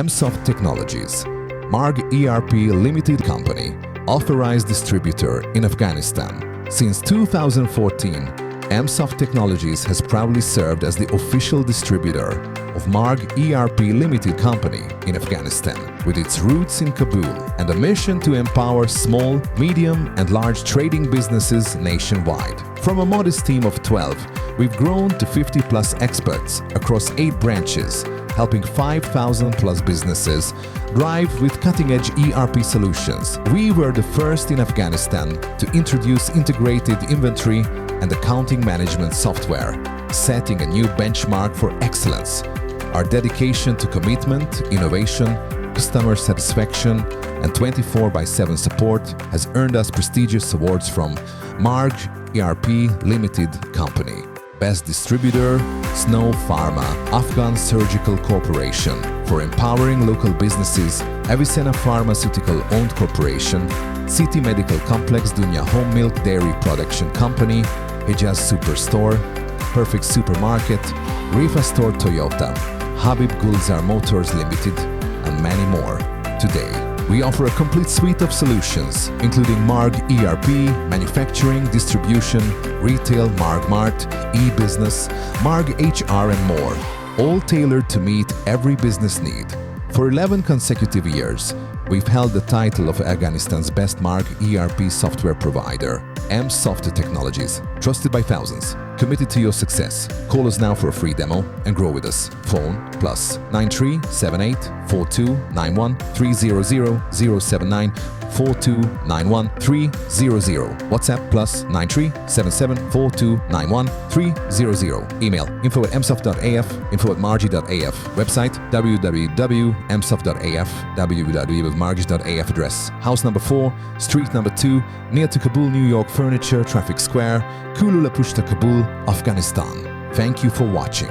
MSOFT Technologies, Marg ERP Limited Company, authorized distributor in Afghanistan. Since 2014, MSOFT Technologies has proudly served as the official distributor of Marg ERP Limited Company in Afghanistan, with its roots in Kabul and a mission to empower small, medium and large trading businesses nationwide. From a modest team of 12, we've grown to 50+ experts across 8 branches, helping 5,000+ businesses drive with cutting-edge ERP solutions. We were the first in Afghanistan to introduce integrated inventory and accounting management software, setting a new benchmark for excellence. Our dedication to commitment, innovation, customer satisfaction, and 24/7 support has earned us prestigious awards from Marg ERP Limited Company, Best Distributor, Snow Pharma, Afghan Surgical Corporation, for empowering local businesses, Avicenna Pharmaceutical Owned Corporation, City Medical Complex Dunya Home Milk Dairy Production Company, Hijaz Superstore, Perfect Supermarket, Rifa Store Toyota, Habib Gulzar Motors Limited, and many more. Today, we offer a complete suite of solutions, including Marg ERP, manufacturing, distribution, retail, Marg Mart, e-business, Marg HR and more, all tailored to meet every business need. For 11 consecutive years, we've held the title of Afghanistan's best Marg ERP software provider, MSOFT Technologies, trusted by thousands, committed to your success. Call us now for a free demo and grow with us. Phone +93 78 42 91 300 079 42 91 300. WhatsApp +93 77 42 91 300. Email info@msoft.af, info@margi.af. Website www.msoft.af, www.margi.af. Address house number 4, street number 2, near to Kabul, New York Furniture Traffic Square, Kulula Pushta, Kabul, Afghanistan. Thank you for watching.